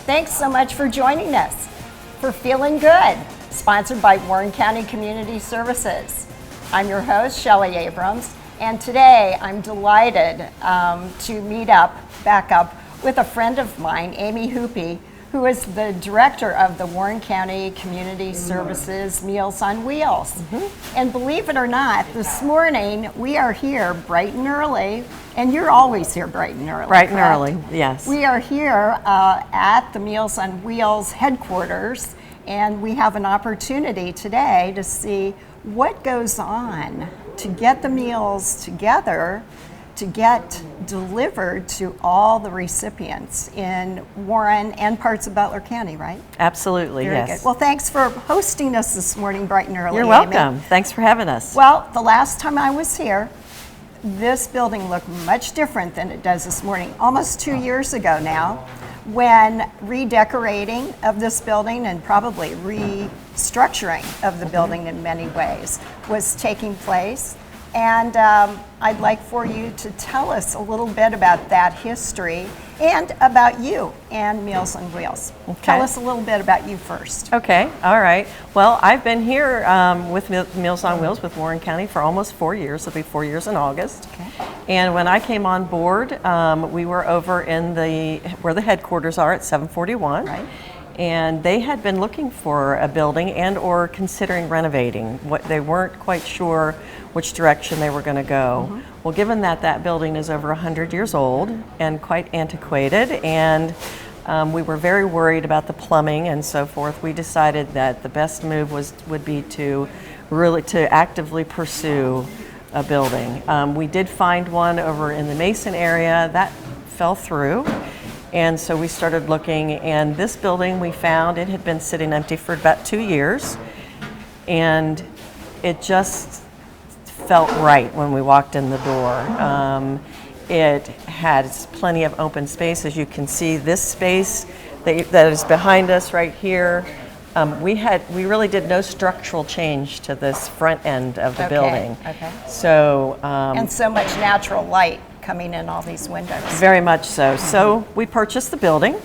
Thanks so much for joining us for Feelin Good, sponsored by Warren County Community Services. I'm your host, Shelley Abrams, and today I'm delighted to back up with a friend of mine, Amy Hoopy, who is the director of the Warren County Community Services Meals on Wheels. And believe it or not, this morning we are here bright and early, and you're always here bright and early. Bright and early, yes. We are here at the Meals on Wheels headquarters, and we have an opportunity today to see what goes on to get the meals together to get delivered to all the recipients in Warren and parts of Butler County, right? Absolutely, Very yes. good. Well, thanks for hosting us this morning bright and early. You're Amy. welcome. Thanks for having us. Well, the last time I was here, this building looked much different than it does this morning. Almost 2 years ago now, when redecorating of this building and probably restructuring of the building in many ways was taking place. And I'd like for you to tell us a little bit about that history and about you and Meals on Wheels. Okay. Tell us a little bit about you first. Okay, all right. Well, I've been here with Meals on Wheels with Warren County for almost 4 years. It'll be 4 years in August. Okay. And when I came on board, we were over in where the headquarters are at 741. Right. And they had been looking for a building and or considering renovating. They weren't quite sure which direction they were going to go. Well, given that that building is over 100 years old and quite antiquated, and we were very worried about the plumbing and so forth, we decided that the best move would be to actively pursue a building. We did find one over in the Mason area that fell through. And so we started looking, and this building we found, it had been sitting empty for about 2 years, and it just felt right when we walked in the door. It had plenty of open space. As you can see, this space that is behind us right here, we really did no structural change to this front end of the building. Okay. So And so much natural light coming in all these windows. Very much so. So we purchased the building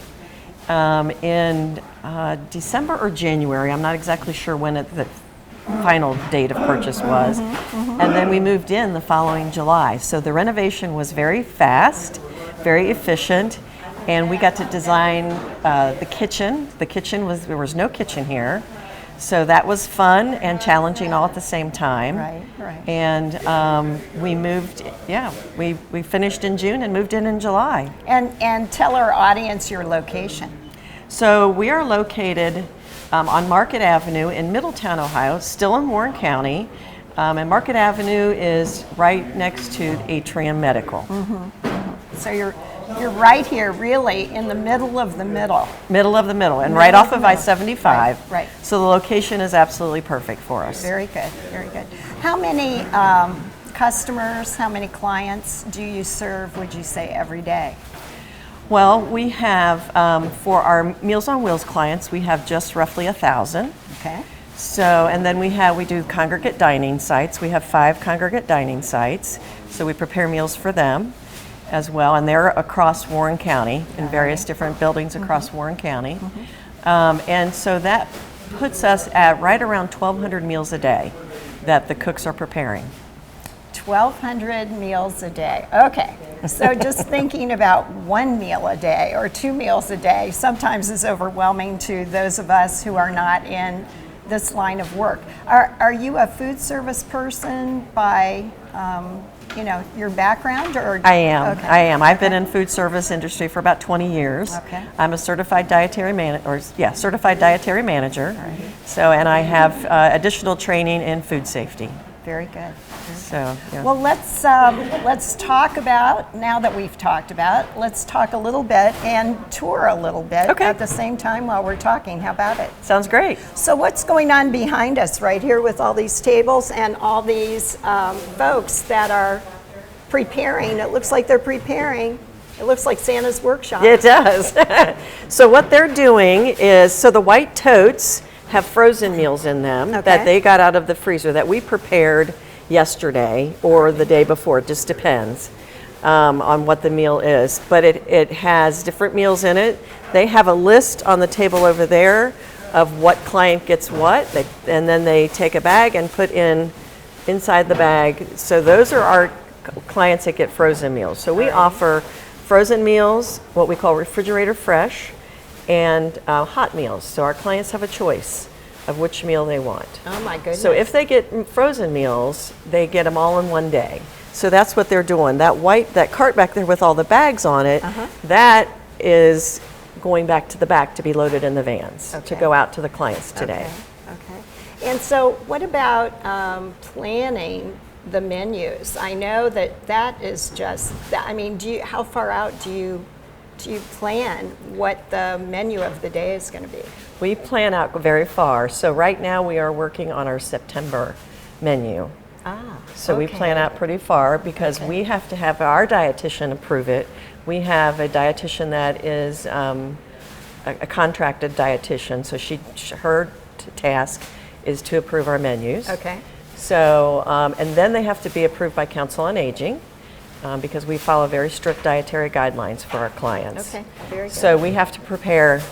in December or January. I'm not exactly sure when the final date of purchase was. And then we moved in the following July. So the renovation was very fast, very efficient, and we got to design the kitchen. There was no kitchen here. So that was fun and challenging all at the same time. Right. And we moved, we finished in June and moved in July. And tell our audience your location. So we are located on Market Avenue in Middletown, Ohio, still in Warren County. And Market Avenue is right next to Atrium Medical. So you're right here, really, in the middle of the middle. Middle of the middle, and right off of I-75. Right. So the location is absolutely perfect for us. Very good, very good. How many customers, how many clients do you serve, would you say, every day? Well, we have, for our Meals on Wheels clients, we have just roughly 1,000. Okay. So, and then we do congregate dining sites. We have 5 congregate dining sites, so we prepare meals for them as well, and they're across Warren County in various different buildings across Warren County. And so that puts us at right around 1,200 meals a day that the cooks are preparing. 1,200 meals a day. Okay, so just thinking about 1 meal a day or 2 meals a day sometimes is overwhelming to those of us who are not in this line of work. Are you a food service person by your background, or? I am. Okay. I am. I've been in food service industry for about 20 years. Okay. I'm a certified dietary certified dietary manager. Right. So, and I have additional training in food safety. Very good. So, yeah. Well, let's talk about, now that we've talked about, let's talk a little bit and tour a little bit at the same time while we're talking. How about it? Sounds great. So what's going on behind us right here with all these tables and all these folks that are preparing? It looks like they're preparing. It looks like Santa's workshop. It does. So what they're doing is, so the white totes have frozen meals in them that they got out of the freezer that we prepared yesterday or the day before, it just depends. on what the meal is. But it has different meals in it. They have a list on the table over there of what client gets what, and then they take a bag and put inside the bag. So those are our clients that get frozen meals. So we offer frozen meals, what we call refrigerator fresh, and hot meals. So our clients have a choice of which meal they want. Oh my goodness. So if they get frozen meals, they get them all in one day. So that's what they're doing. That cart back there with all the bags on it, that is going back to the back to be loaded in the vans to go out to the clients today. Okay. And so what about planning the menus? I know that is just, I mean, how far out do you plan what the menu of the day is going to be? We plan out very far. So right now we are working on our September menu. So we plan out pretty far because we have to have our dietitian approve it. We have a dietitian that is a contracted dietitian, so her task is to approve our menus. Okay. So, and then they have to be approved by Council on Aging because we follow very strict dietary guidelines for our clients. Okay, very good. So we have to prepare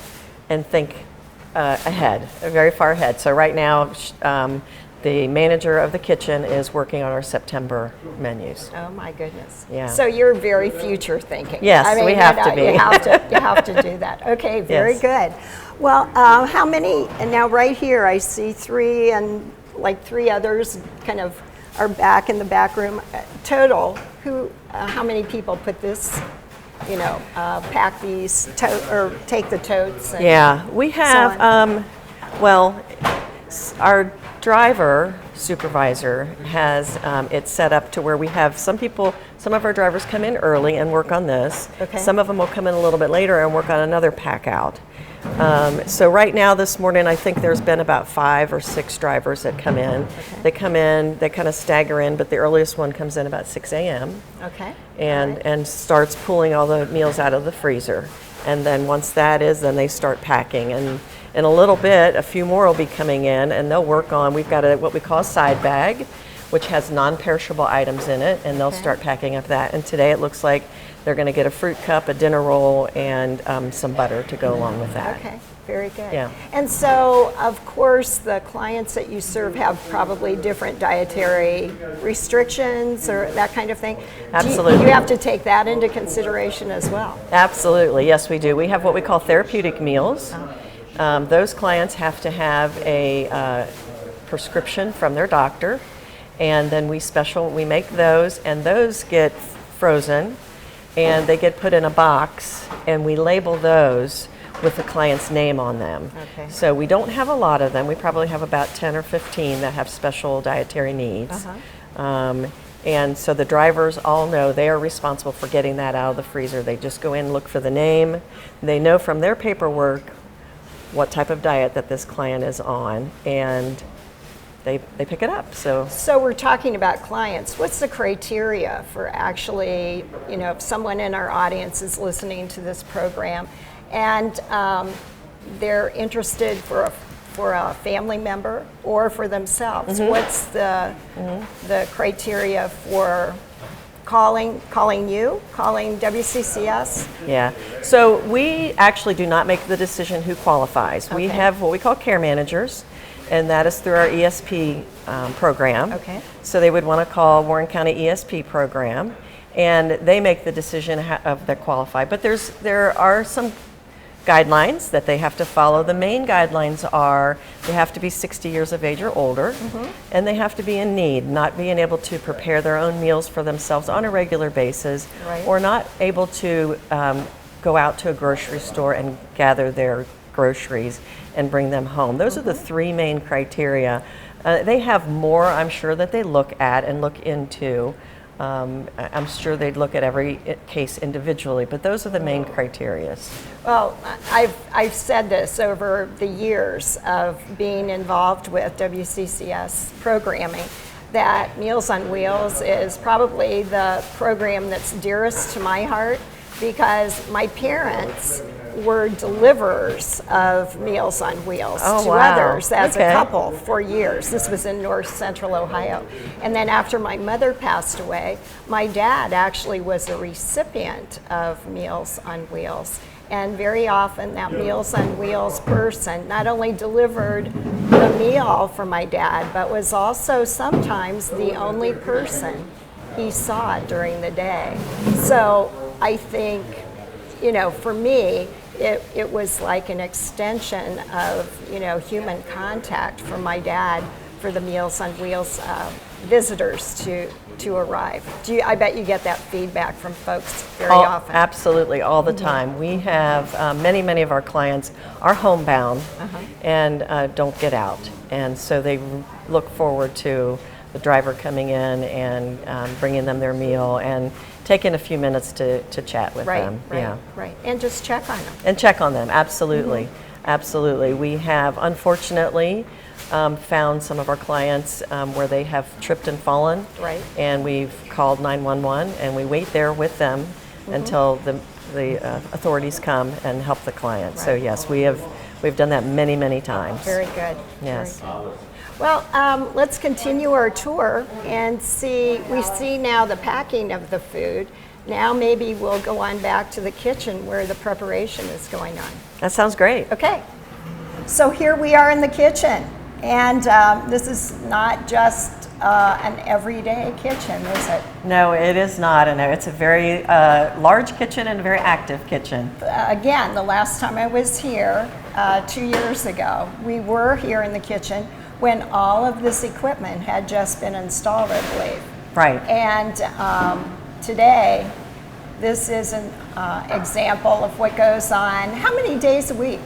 and think ahead, very far ahead. So right now, the manager of the kitchen is working on our September menus. Oh my goodness. Yeah. So you're very future thinking. Yes, I mean, we have to be. You have to do that. Okay, very good. Well, how many, and now right here I see 3 and like 3 others kind of are back in the back room. Total, how many people put this, pack these, or take the totes? And we have, our driver supervisor has it set up to where we have some of our drivers come in early and work on this. Okay. Some of them will come in a little bit later and work on another pack out. So right now this morning I think there's been about 5 or 6 drivers that come in. Okay. They come in, they kind of stagger in, but the earliest one comes in about 6 a.m. Okay. And starts pulling all the meals out of the freezer. And then once that is, then they start packing. And in a little bit, a few more will be coming in, and they'll work on, we've got what we call a side bag, which has non-perishable items in it, and they'll start packing up that. And today it looks like they're going to get a fruit cup, a dinner roll, and some butter to go along with that. Okay, very good. Yeah. And so, of course, the clients that you serve have probably different dietary restrictions or that kind of thing. Absolutely. You have to take that into consideration as well. Absolutely, yes we do. We have what we call therapeutic meals. Those clients have to have a prescription from their doctor, and then we make those, and those get frozen, and they get put in a box, and we label those with the client's name on them. Okay. So we don't have a lot of them. We probably have about 10 or 15 that have special dietary needs. And so the drivers all know they are responsible for getting that out of the freezer. They just go in, look for the name. They know from their paperwork what type of diet that this client is on, and they pick it up. So we're talking about clients. What's the criteria for actually, if someone in our audience is listening to this program and they're interested for a family member or for themselves, what's the criteria for calling WCCS? Yeah, so we actually do not make the decision who qualifies. We have what we call care managers, and that is through our ESP program. Okay. So they would want to call Warren County ESP program, and they make the decision of that qualify. But there are some guidelines that they have to follow. The main guidelines are they have to be 60 years of age or older, and they have to be in need, not being able to prepare their own meals for themselves on a regular basis, or not able to go out to a grocery store and gather their groceries and bring them home. Those are the 3 main criteria. They have more, I'm sure, that they look at and look into. I'm sure they'd look at every case individually, but those are the main criteria. Well, I've said this over the years of being involved with WCCS programming, that Meals on Wheels is probably the program that's dearest to my heart because my parents were deliverers of Meals on Wheels Oh, to wow. others as Okay. a couple for years. This was in north central Ohio. And then after my mother passed away, my dad actually was a recipient of Meals on Wheels. And very often that Meals on Wheels person not only delivered the meal for my dad, but was also sometimes the only person he saw during the day. So I think, you know, for me, it was like an extension of, you know, human contact for my dad for the Meals on Wheels visitors to arrive. I bet you get that feedback from folks very often. Absolutely, all the time. We have many of our clients are homebound and don't get out. And so they look forward to the driver coming in and bringing them their meal and taking a few minutes to chat with them. Right. And just check on them. And check on them, absolutely. Absolutely. We have, unfortunately, found some of our clients where they have tripped and fallen. Right. And we've called 911 and we wait there with them until the authorities come and help the client. So yes, we've done that many times. Very good. Yes. Very good. Well, let's continue our tour and we see now the packing of the food. Now maybe we'll go on back to the kitchen where the preparation is going on. That sounds great. Okay. So here we are in the kitchen. And this is not just an everyday kitchen, is it? No, it is not. And it's a very large kitchen and a very active kitchen. Again, the last time I was here 2 years ago, we were here in the kitchen when all of this equipment had just been installed, I believe. Right. And today, this is an example of what goes on. How many days a week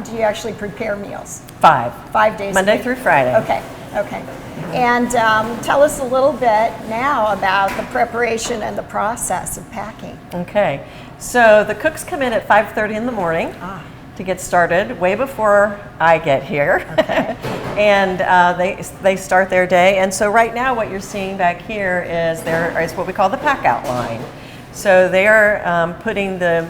do you actually prepare meals? 5. 5 days Monday a week. through Friday. Okay. And tell us a little bit now about the preparation and the process of packing. Okay. So the cooks come in at 5:30 in the morning to get started, way before I get here. Okay. And they start their day. And so right now what you're seeing back here is what we call the pack out line. So they are putting the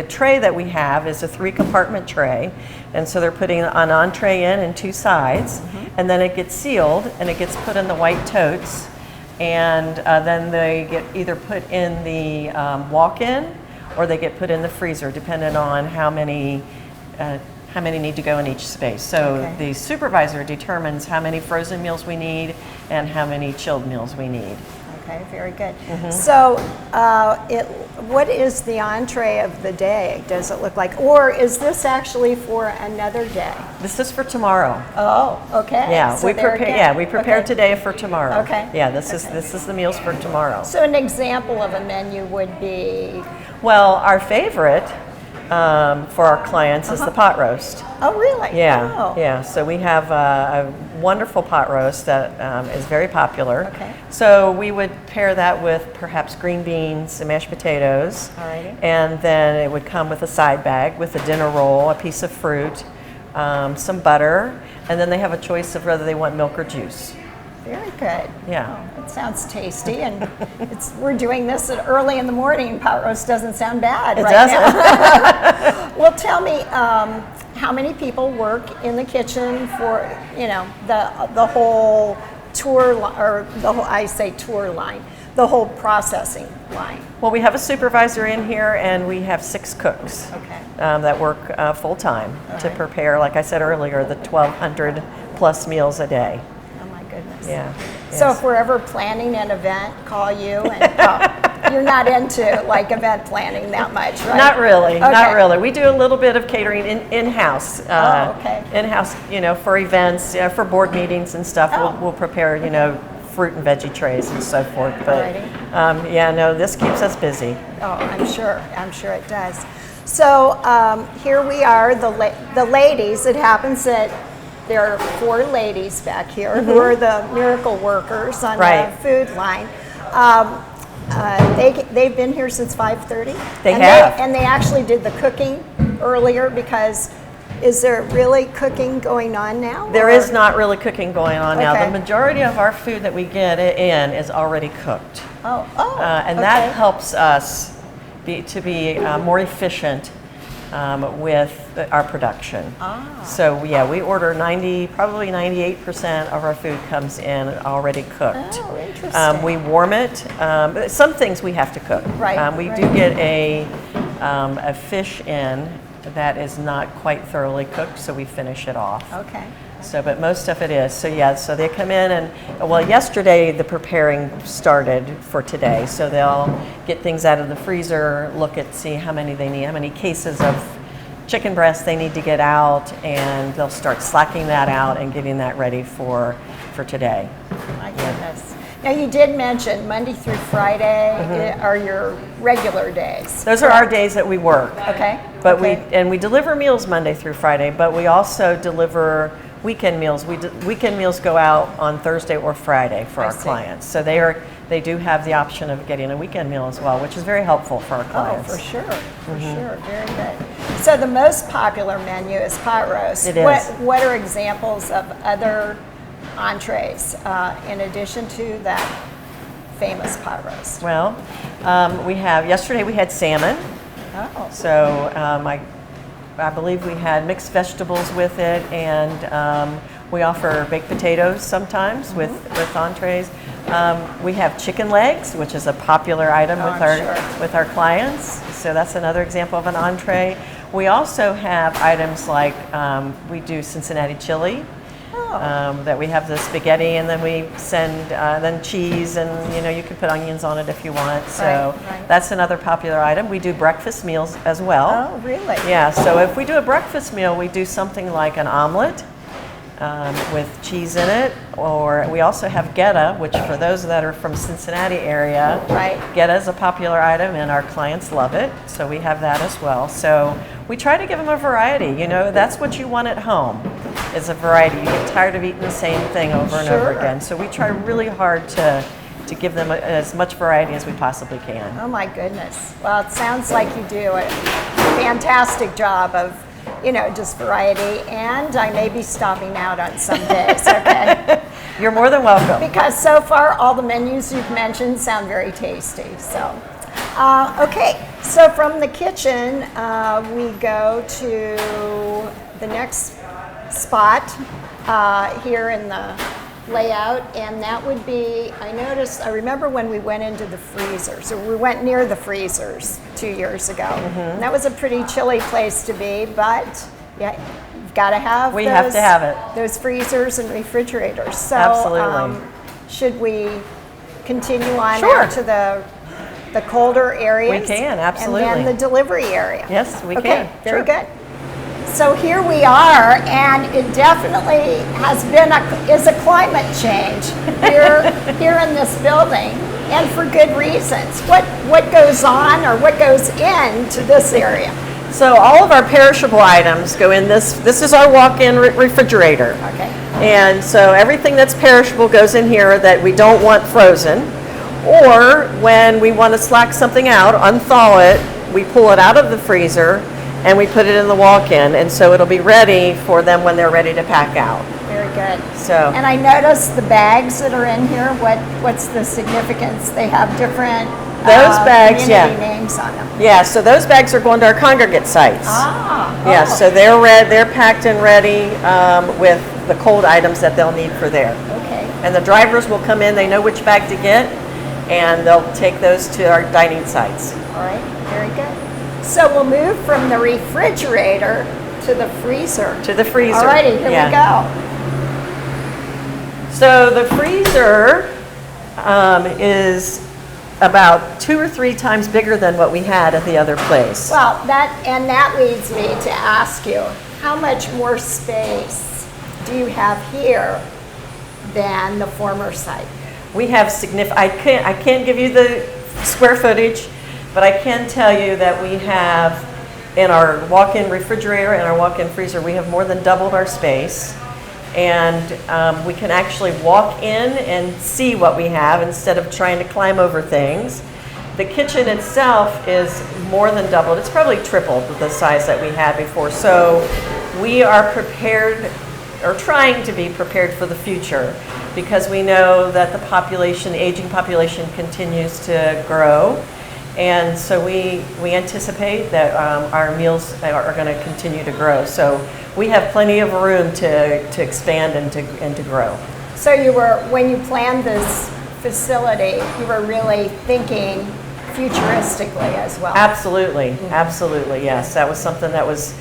tray that we have is a 3-compartment tray, and so they're putting an entree in and 2 sides, and then it gets sealed and it gets put in the white totes, and then they get either put in the walk-in or they get put in the freezer, depending on how many need to go in each space. So the supervisor determines how many frozen meals we need and how many chilled meals we need. Okay, very good. So what is the entree of the day? Does it look like, or is this actually for another day? This is for tomorrow. Oh, okay. Yeah, So we there prepare. again. Yeah, we prepared today for tomorrow. Okay. Yeah, this is the meals for tomorrow. So an example of a menu would be? Well, our favorite for our clients is the pot roast. Oh, really? Yeah, Oh. yeah. So we have a wonderful pot roast that is very popular. Okay. So we would pair that with perhaps green beans and mashed potatoes. Alrighty. And then it would come with a side bag with a dinner roll, a piece of fruit, some butter, and then they have a choice of whether they want milk or juice. Very good. Yeah. Oh, it sounds tasty, and we're doing this early in the morning. Pot roast doesn't sound bad now. Well, tell me, how many people work in the kitchen for the whole tour tour line, the whole processing line? Well, we have a supervisor in here, and we have 6 cooks that work full time to prepare, like I said earlier, the 1,200 plus meals a day. Goodness. Yeah. So Yes. if we're ever planning an event, call you, and you're not into like event planning that much, right? Not really. Okay. Not really. We do a little bit of catering in-house. Okay. In-house, for events, for board meetings and stuff. Oh. We'll prepare, fruit and veggie trays and so forth. But Alrighty. this keeps us busy. Oh, I'm sure it does. So here we are, the ladies. It happens that there are 4 ladies back here who are the miracle workers on the food line. They've been here since 5:30. They have. And they actually did the cooking earlier because, is there really cooking going on now? There is not really cooking going on now. Okay. The majority of our food that we get in is already cooked. Oh, And that helps us to be more efficient with our production. So yeah, we order probably 98% of our food comes in already cooked. Oh, interesting. We warm it. Some things we have to cook. Right. We do get a fish in that is not quite thoroughly cooked, so we finish it off. Okay. So, but most of it is. So yeah, so they come in and, well, yesterday the preparing started for today. So they'll get things out of the freezer, see how many they need, how many cases of chicken breast they need to get out, and they'll start slacking that out and getting that ready for today. My goodness. Now, you did mention Monday through Friday are your regular days. Those are our days that we work. Okay. But okay. we deliver meals Monday through Friday, but we also deliver weekend meals. Weekend meals go out on Thursday or Friday for our clients. So they do have the option of getting a weekend meal as well, which is very helpful for our clients. Oh, for sure, for sure, very good. So the most popular menu is pot roast. It is. What are examples of other entrees in addition to that famous pot roast? Well, yesterday we had salmon. Oh. So I believe we had mixed vegetables with it, and we offer baked potatoes sometimes with entrees. We have chicken legs, which is a popular item with our clients. So that's another example of an entree. We also have items like we do Cincinnati chili. That we have the spaghetti, and then we send then cheese, and you can put onions on it if you want. So that's another popular item. We do breakfast meals as well. Oh, really? Yeah. So if we do a breakfast meal, we do something like an omelet with cheese in it, or we also have geta, which for those that are from Cincinnati area, geta is a popular item, and our clients love it. So we have that as well. So we try to give them a variety. That's what you want at home. Is a variety. You get tired of eating the same thing over and over again. So we try really hard to give them as much variety as we possibly can. Oh my goodness. Well, it sounds like you do a fantastic job of, just variety, and I may be stopping out on some days, okay? You're more than welcome. Because so far all the menus you've mentioned sound very tasty. So, okay, so from the kitchen we go to the next spot here in the layout, and that would be, I remember when we went into the freezer. So we went near the freezers 2 years ago. And that was a pretty chilly place to be, but yeah, you've got to have have to have it. Those freezers and refrigerators. So absolutely. Should we continue on out to the colder areas? We can, absolutely. And then the delivery area. Yes, we can. Okay, very good. So here we are, and it definitely is a climate change here in this building, and for good reasons. What goes on, or what goes into this area? So all of our perishable items go in this. This is our walk-in refrigerator. Okay. And so everything that's perishable goes in here that we don't want frozen, or when we want to slack something out, unthaw it, we pull it out of the freezer and we put it in the walk-in, and so it'll be ready for them when they're ready to pack out. Very good. So, and I noticed the bags that are in here. What's the significance? They have different community names on them. Yeah, so those bags are going to our congregate sites. So they're packed and ready with the cold items that they'll need for there. Okay. And the drivers will come in. They know which bag to get, and they'll take those to our dining sites. All right. Very good. So we'll move from the refrigerator to the freezer. To the freezer. All righty, here we go. So the freezer is about 2 or 3 times bigger than what we had at the other place. Well, that leads me to ask you, how much more space do you have here than the former site? We have I can't give you the square footage, but I can tell you that we have, in our walk-in refrigerator and our walk-in freezer, we have more than doubled our space. And we can actually walk in and see what we have instead of trying to climb over things. The kitchen itself is more than doubled. It's probably tripled the size that we had before. So we are prepared, or trying to be prepared for the future, because we know that the aging population continues to grow. And so we anticipate that our meals are going to continue to grow. So we have plenty of room to expand and to grow. So when you planned this facility, you were really thinking futuristically as well. Absolutely, absolutely, yes. That was something that was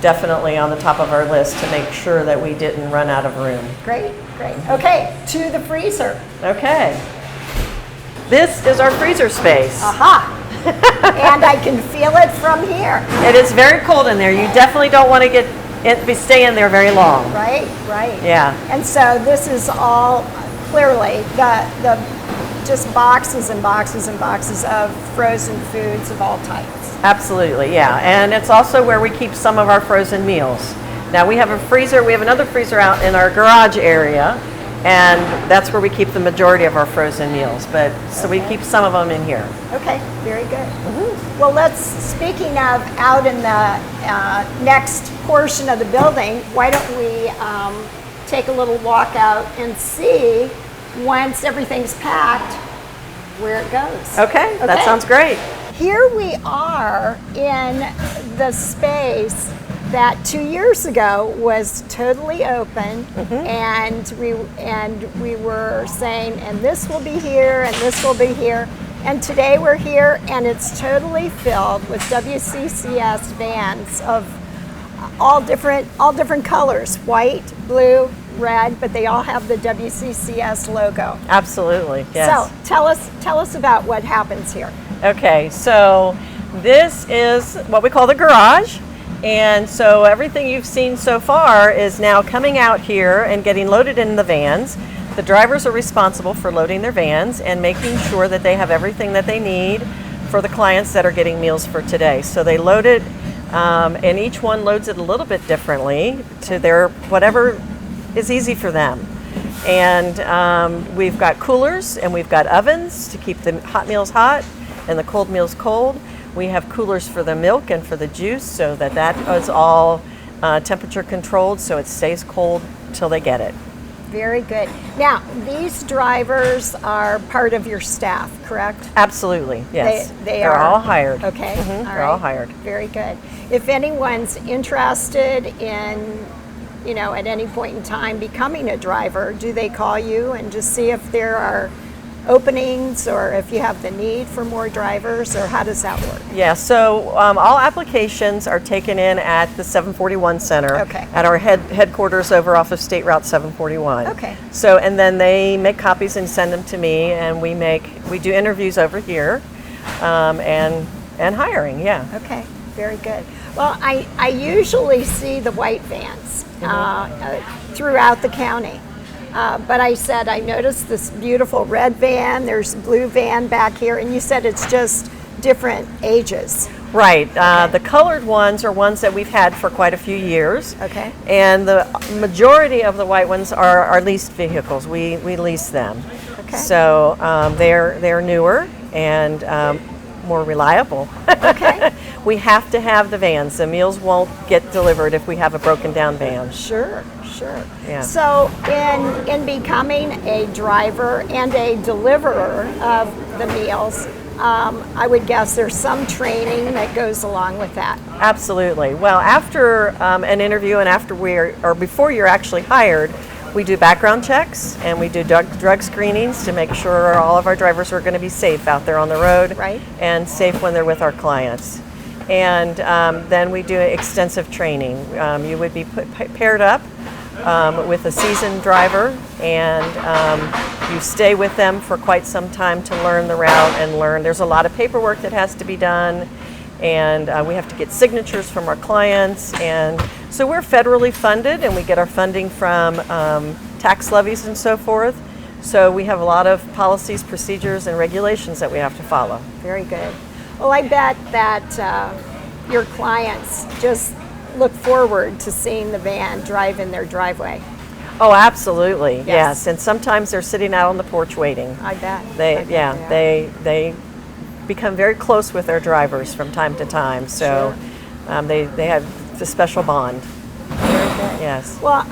definitely on the top of our list to make sure that we didn't run out of room. Great, great. Okay, to the freezer. Okay. This is our freezer space. Aha! And I can feel it from here. It is very cold in there. You definitely don't want to be staying there very long. Right, right. Yeah. And so this is all clearly the just boxes and boxes and boxes of frozen foods of all types. Absolutely, yeah. And it's also where we keep some of our frozen meals. Now we have a freezer, we have another freezer out in our garage area, and that's where we keep the majority of our frozen meals. But so we keep some of them in here. Okay, very good. Mm-hmm. Well, speaking of out in the next portion of the building, why don't we take a little walk out and see, once everything's packed, where it goes. Okay, that sounds great. Here we are in the space that 2 years ago was totally open, and we were saying, and this will be here, and this will be here, and today we're here, and it's totally filled with WCCS vans of all different colors: white, blue, red, but they all have the WCCS logo. Absolutely, yes. So tell us about what happens here. Okay, so this is what we call the garage. And so everything you've seen so far is now coming out here and getting loaded in the vans. The drivers are responsible for loading their vans and making sure that they have everything that they need for the clients that are getting meals for today. So they load it, and each one loads it a little bit differently to their whatever is easy for them. And we've got coolers and we've got ovens to keep the hot meals hot and the cold meals cold. We have coolers for the milk and for the juice, so that is all temperature controlled, so it stays cold till they get it. Very good. Now, these drivers are part of your staff, correct? Absolutely, yes. They're all hired. Okay, They're all hired. Very good. If anyone's interested in, at any point in time becoming a driver, do they call you and just see if there are openings, or if you have the need for more drivers, or how does that work? Yeah, so all applications are taken in at the 741 Center, at our headquarters over off of State Route 741. Okay. So, and then they make copies and send them to me, and we do interviews over here, and hiring, yeah. Okay, very good. Well, I usually see the white vans throughout the county. But I said, I noticed this beautiful red van, there's a blue van back here, and you said it's just different ages. Right. The colored ones are ones that we've had for quite a few years. Okay. And the majority of the white ones are our leased vehicles. We lease them. Okay. So they're newer and more reliable. Okay. We have to have the vans. The meals won't get delivered if we have a broken down van. Sure, sure. Yeah. So in becoming a driver and a deliverer of the meals, I would guess there's some training that goes along with that. Absolutely. Well, after an interview and before you're actually hired, we do background checks and we do drug screenings to make sure all of our drivers are going to be safe out there on the road, right, and safe when they're with our clients. And then we do extensive training. You would be paired up with a seasoned driver, and you stay with them for quite some time to learn the route and learn. There's a lot of paperwork that has to be done, and we have to get signatures from our clients. And so we're federally funded, and we get our funding from tax levies and so forth. So we have a lot of policies, procedures, and regulations that we have to follow. Very good. Well, I bet that your clients just look forward to seeing the van drive in their driveway. Oh, absolutely, yes. And sometimes they're sitting out on the porch waiting. I bet. They become very close with their drivers from time to time. So they have a special bond. Very good. Yes. Well,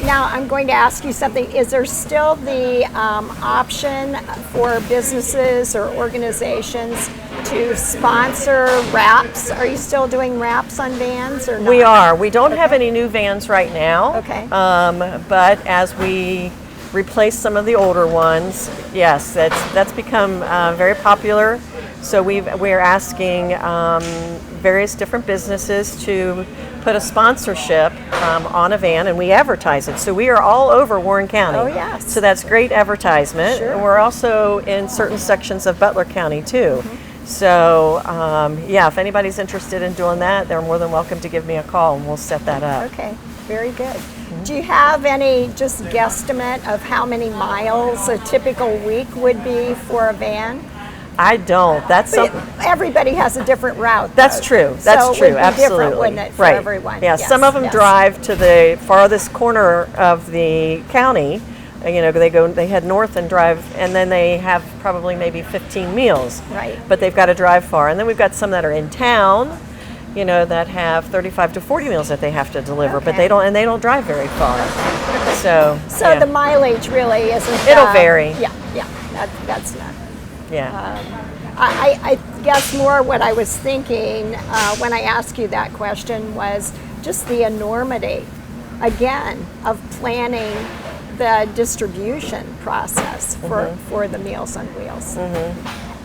now I'm going to ask you something. Is there still the option for businesses or organizations to sponsor wraps. Are you still doing wraps on vans or not? We are. We don't have any new vans right now. Okay. But as we replace some of the older ones, yes, that's become very popular. So we're asking various different businesses to put a sponsorship on a van, and we advertise it. So we are all over Warren County. Oh, yes. So that's great advertisement. Sure. And we're also in certain sections of Butler County too. So yeah, if anybody's interested in doing that, they're more than welcome to give me a call, and we'll set that up. Okay, very good. Do you have any just guesstimate of how many miles a typical week would be for a van? I don't. Everybody has a different route. That's though. true. That's so true. It would be Absolutely. different, wouldn't it, for right. everyone? Yeah. Yes, Some of them yes. drive to the farthest corner of the county. You know, they head north and drive, and then they have probably maybe 15 meals. Right. But they've got to drive far. And then we've got some that are in town, you know, that have 35 to 40 meals that they have to deliver, but Okay. they don't drive very far. So yeah. the mileage really isn't. It'll vary. Yeah. That's not. Yeah. I guess more what I was thinking when I asked you that question was just the enormity, again, of planning the distribution process for the Meals on Wheels.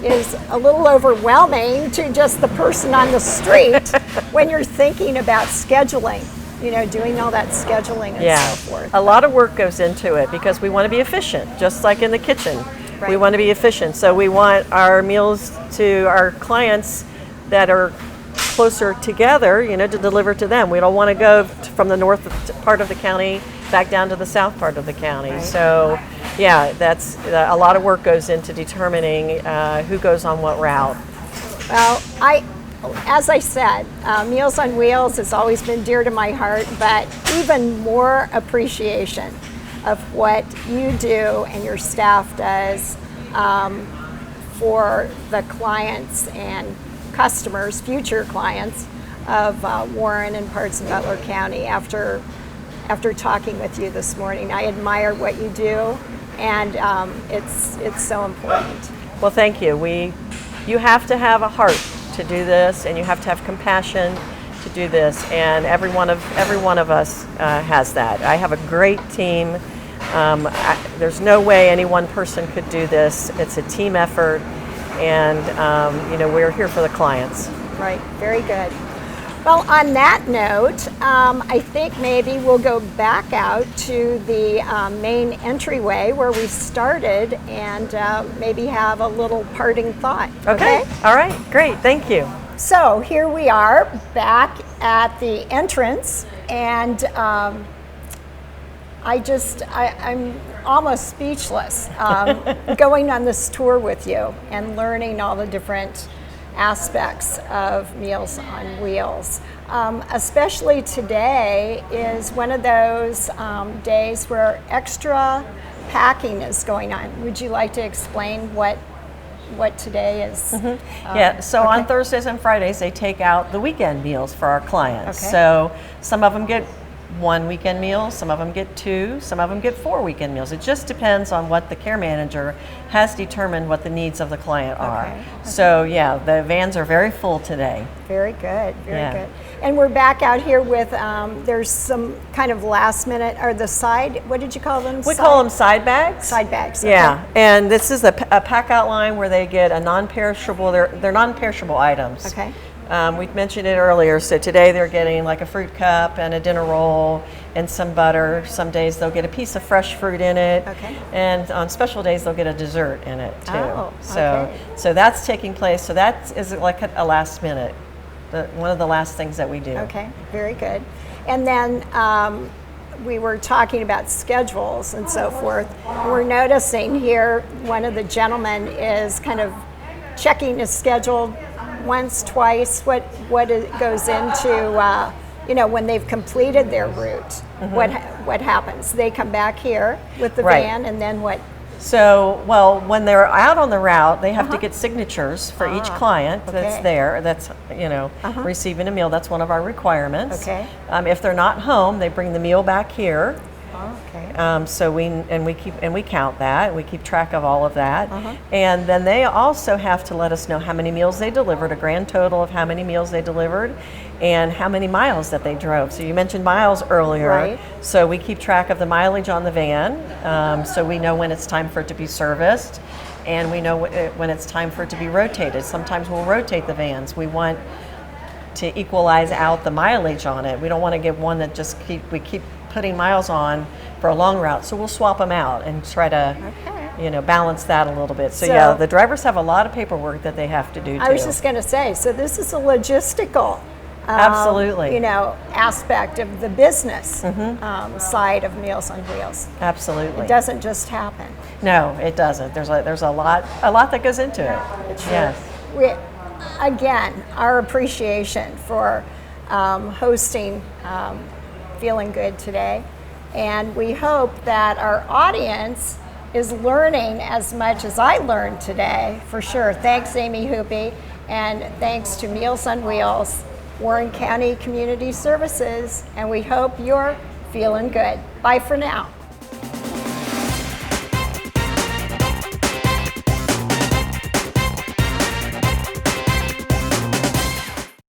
Is a little overwhelming to just the person on the street when you're thinking about scheduling, you know, doing all that scheduling and so forth. A lot of work goes into it because we want to be efficient, just like in the kitchen. Right. We want to be efficient. So we want our meals to our clients that are closer together, you know, to deliver to them. We don't want to go from the north part of the county back down to the south part of the county. Right. So yeah, that's a lot of work goes into determining who goes on what route. Well, as I said, Meals on Wheels has always been dear to my heart, but even more appreciation of what you do and your staff does for the clients and customers, future clients of Warren and parts of Butler County. After talking with you this morning, I admire what you do, and it's so important. Well, thank you. You have to have a heart to do this, and you have to have compassion to do this, and every one of us has that. I have a great team. There's no way any one person could do this. It's a team effort, and you know, we're here for the clients. Right, very good. Well, on that note, I think maybe we'll go back out to the main entryway where we started and maybe have a little parting thought. Okay? All right, great, thank you. So here we are back at the entrance, and I'm almost speechless going on this tour with you and learning all the different aspects of Meals on Wheels. Especially today is one of those days where extra packing is going on. Would you like to explain what today is? Yeah, so on Thursdays and Fridays they take out the weekend meals for our clients. Okay. So some of them get 1 weekend meal, some of them get 2, some of them get 4 weekend meals. It just depends on what the care manager has determined what the needs of the client are. Okay. So yeah, the vans are very full today. Very good, very good. And we're back out here with, there's some kind of last minute, or the side, what did you call them? We call them side bags. Side bags. Okay. Yeah, and this is a pack out line where they get a non-perishable, they're non-perishable items. Okay. We mentioned it earlier, so today they're getting like a fruit cup and a dinner roll and some butter. Some days they'll get a piece of fresh fruit in it. Okay. And on special days they'll get a dessert in it too. Oh, So that's taking place. So that is like a last minute, one of the last things that we do. Okay, very good. And then we were talking about schedules and so forth. We're noticing here one of the gentlemen is kind of checking his schedule once, twice, what it goes into, you know, when they've completed their route, what happens? They come back here with the van, and then what? So, well, when they're out on the route, they have to get signatures for each client that's there, that's, you know, receiving a meal. That's one of our requirements. Okay. If they're not home, they bring the meal back here. Okay. So we count that. We keep track of all of that, and then they also have to let us know how many meals they delivered, a grand total of how many meals they delivered, and how many miles that they drove. So you mentioned miles earlier. Right. So we keep track of the mileage on the van, so we know when it's time for it to be serviced, and we know when it's time for it to be rotated. Sometimes we'll rotate the vans. We want to equalize out the mileage on it. We don't want to get one that just we keep putting miles on for a long route, so we'll swap them out and try to balance that a little bit. So yeah, the drivers have a lot of paperwork that they have to do too. I was just going to say, so this is a logistical absolutely aspect of the business side of Meals on Wheels. Absolutely. It doesn't just happen. No, it doesn't. There's a lot that goes into it. Yes. Again, our appreciation for hosting Feelin Good today, and we hope that our audience is learning as much as I learned today, for sure. Thanks, Amy Hoopy, and thanks to Meals on Wheels, Warren County Community Services, and we hope you're feeling good. Bye for now.